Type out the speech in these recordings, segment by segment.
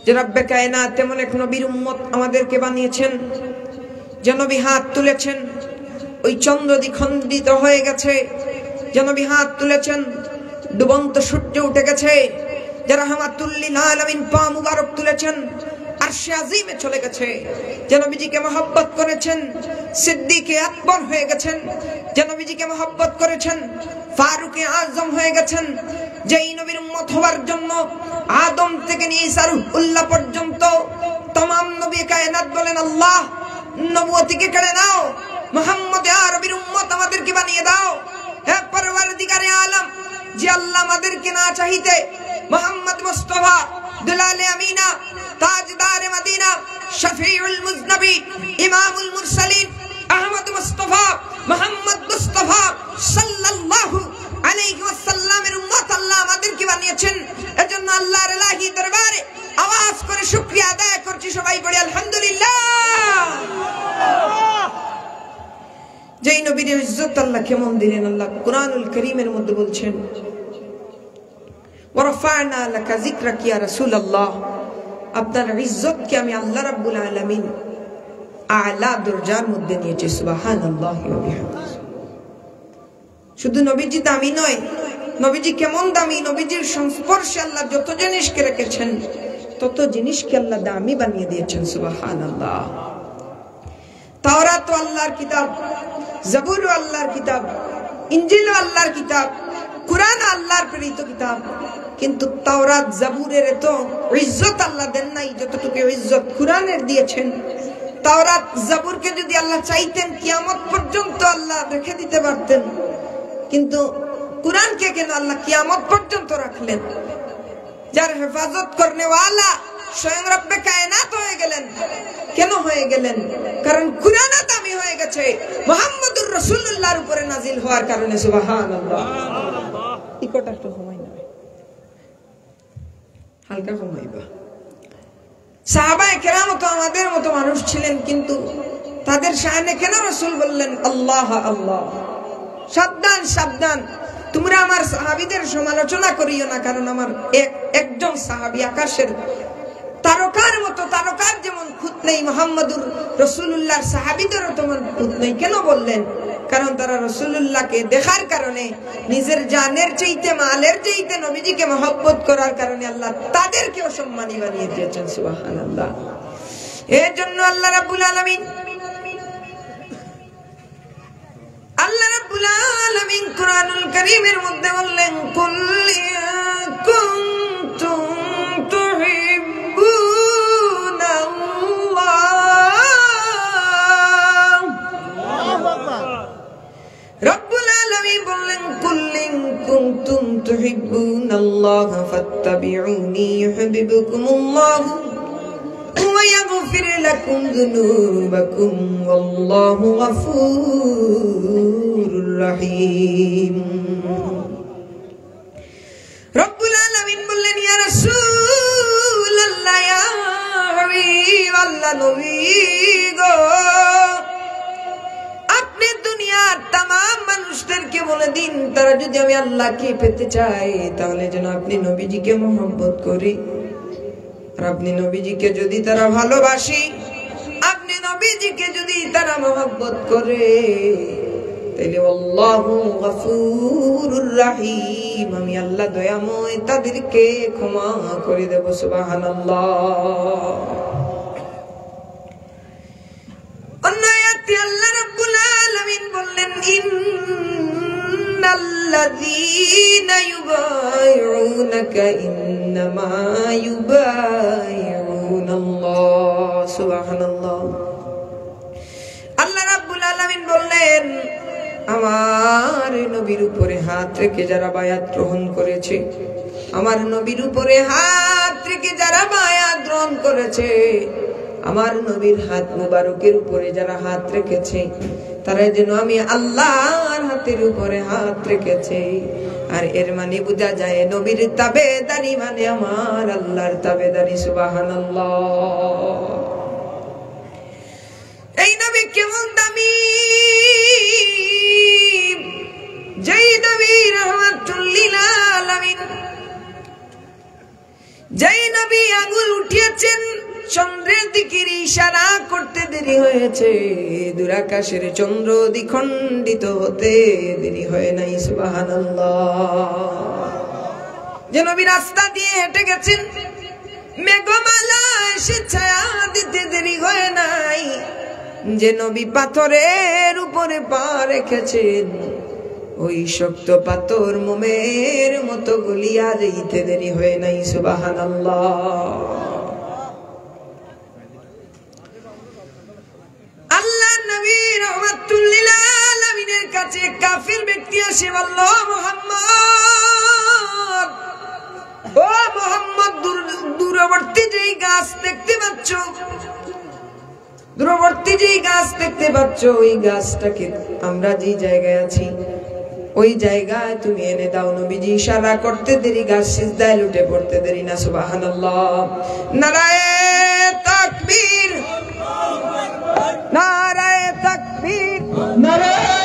যে রব্বে কায়নাত তেমন এক নবীর উম্মত আমাদেরকে বানিয়েছেন, যে নবী হাত তুলেছেন ওই চন্দ্র দ্বিখণ্ডিত হয়ে গেছে, যে নবী হাত তুলেছেন ডুবন্ত সূর্য উঠে গেছে, যে রাহমাতুল লিল আলামিন পা মুবারক তুলেছেন আরশে আজিমে চলে গেছে, যে নবীজিকে মহব্বত করেছেন সিদ্দিকে আকবর হয়ে গেছেন, যে নবীজিকে মহব্বত করেছেন ফারুকে আজম হয়ে গেছেন, যেই নবীর উম্মত হওয়ার জন্য আদম থেকে নিয়ে ঈসা রূহুল্লাহ পর্যন্ত तमाम নবী কায়নাত বলেন আল্লাহ নবুয়তিকে কেড়ে নাও, মুহাম্মদ আরবির উম্মত আমাদেরকে বানিয়ে দাও। হে পরওয়ারদিগারে আলম, যে আল্লাহ আমাদেরকে না চাইতে মুহাম্মদ মুস্তাফা দুলালে আমিনা তাজদারে মদিনা শফিউল মুজনবী ইমামুল মুরসালিন আহমদ মুস্তাফা মুহাম্মদ মুস্তাফা সাল্লাল্লাহু আলাইহি ওয়াসাল্লামের উম্মত আল্লাহ আমাদেরকে বানিয়েছেন। এজন্য আল্লাহর ইলাহি দরবারে আওয়াজ করে শুকরিয়া আদায় করছি, সবাই পড়ি আলহামদুলিল্লাহ। যেই নবীর ইজ্জত আল্লাহ কেমন দিলেন, আল্লাহ কুরআনুল কারীমের মধ্যে বলছেন ওয়ারাফা'না লাকা যিকরাকা ইয়া রাসূলুল্লাহ, আপনার ইজ্জতকে আমি আল্লাহ রাব্বুল আলামিন আলা দরজার মধ্যে নিয়েছি। সুবহানাল্লাহি ওয়া বিহামদিহি। শুধু নবীজি দামি নয়, নবীজি কেমন দামি, নবীজির সংস্পর্শে আল্লাহ যত জিনিসকে রেখেছেন তত জিনিসকে আল্লাহ দামি বানিয়ে দিয়েছেন। সুবহানাল্লাহ। তাওরাত আল্লাহর কিতাব, জাবুর আল্লাহর কিতাব, ইনজিল আল্লাহর কিতাব, কুরআন আল্লাহর প্রেরিত কিতাব, কিন্তু তাওরাত জাবুরের এত ইজ্জত আল্লাহ দেন নাই যতটুকু ইজ্জত কুরআনের দিয়েছেন। তাওরাত জাবুরকে যদি আল্লাহ চাইতেন কিয়ামত পর্যন্ত আল্লাহ রেখে দিতে পারতেন, কিন্তু কুরআনকে কেন আল্লাহ কিয়ামত পর্যন্ত রাখলেন? যার হেফাজত করনে ওয়ালা স্বয়ং রব্বে কায়নাত হয়ে গেলেন। কেন হয়ে গেলেন? কারণ কুরআন দামি হয়ে গেছে মুহাম্মদুর রাসূলুল্লাহর উপরে নাজিল হওয়ার কারণে। সুবহানাল্লাহ। ইকোটা একটু সময় নেবে, হালকা কমাইবা। সাহাবায়ে কেরাম তো আমাদের মতো মানুষ ছিলেন, কিন্তু তাদের শানে কেন রাসূল বললেন আল্লাহ আল্লাহ? সাবধান সাবধান, তোমরা আমার সাহাবীদের সমালোচনা করিও না, কারণ আমার একজন সাহাবী আকাশের তারকার মতো, তারকার যেমন খুঁত নেই মুহাম্মদুর রাসূলুল্লাহর সাহাবীদেরও তেমন খুঁত নেই। কেন বললেন? কারণ তারা রাসূলুল্লাহকে দেখার কারণে, নিজের জানের চাইতে মালের চাইতে নবীজিকে মহব্বত করার কারণে আল্লাহ তাদেরকেও সম্মানী বানিয়ে দিয়েছেন। সুবহানাল্লাহ। এর জন্য আল্লাহ রাব্বুল আলামিন কুরআনুল কারীমের মধ্যে বললেন কুল ইয়া কুনতুম তুহিব্বুনাল্লাহ। রব্বুল আলামিন বললেন কুল ইন কুনতুম তুহিব্বুনাল্লাহ ফাত্তাবিউনি ইউহিব্বুকুমুল্লাহ ويغفر لكم ذنوبكم والله غفور رحيم। রব্বুল আলামিন বললেন ইয়া রাসূলুল্লাহ, ইয়া হাবিব আল্লাহ, নবী গো, আপনি দুনিয়ার तमाम মানুষদেরকে বলে দিন, তারা যদি আমি আল্লাহকে পেতে চায় তাহলে যেন আপনি নবীজিকে মহব্বত করি। আর আপনি নবীজিকে যদি তারা ভালোবাসি, আপনি নবীজিকে যদি তারা মহব্বত করে, তাহলে আল্লাহু গফুরুর রহিম, আমি আল্লাহ দয়াময় তাদেরকে ক্ষমা করে দেব। সুবহানাল্লাহ। অন্য আয়াতে আল্লাহ রাব্বুল আলামিন বললেন ইন্নাল্লাযীনা ইউবাইউনাকা ইন্নামা ইউবাইউনাল্লাহ। সুবহানাল্লাহ। আল্লাহ রাব্বুল আলামিন বললেন আমার নবীর উপরে হাত রেখে যারা বায়াত গ্রহণ করেছে, আমার নবীর উপরে হাত রেখে যারা বায়াত গ্রহণ করেছে, আমার নবীর হাত মুবারকের উপরে যারা হাত রেখেছে, তারা যেন আমি আল্লাহর হাতের উপরে হাত রেখেছে। আর এর মানে বোঝা যায় নবীর তাবেদারি মানে আমার আল্লাহর তাবেদারি। সুবহানাল্লাহ। এই নবী কেমন দামি, যেই নবী রাহমাতুল লিল আলামিন, যেই নবী আঙ্গুল উঠিয়েছেন চন্দ্রের দিকে ইশারা করতে দেরি হয়েছে, দুরাকাশের চন্দ্র দ্বিখণ্ডিত হতে দেরি হয় নাই। সুবহানাল্লাহ। যে নবী রাস্তা দিয়ে হেঁটে গেছেন, মেঘমালা এসে ছায়া দিতে দেরি হয় নাই। যে নবী পাথরের উপরে পা রেখেছেন, ওই শক্ত পাথর মোমের মতো গলিয়া যেতে দেরি হয় নাই। সুবহানাল্লাহ। আল্লাহ নবী রাহমাতুল লিল আলামিনের কাছে কাফির ব্যক্তি এসে বলল, মুহাম্মদ, ও মুহাম্মদ, দূরবর্তী যেই গাছ দেখতে পাচ্ছ, দূরবর্তী যেই গাছ দেখতে পাচ্ছ, ওই গাছটাকে আমরা যে জায়গায় আছি ওই জায়গায় তুমি এনে দাও। নবীজি ইশারা করতে দেরি, গাছ সিজদায় লুটে পড়তে দেরি না। সুবহানাল্লাহ। নারায়ে তাকবীর, নারায়ে তাকবীর, নারায়ে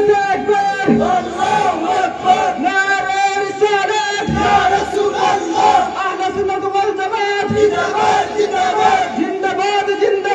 তাকবীর, আল্লাহু আকবার, নারায়ে রিসালাত, ইয়া রাসূলুল্লাহ, আহলে সুন্নাত ওয়াল জামাত, জিন্দাবাদ জিন্দাবাদ, জিন্দাবাদ জিন্দাবাদ।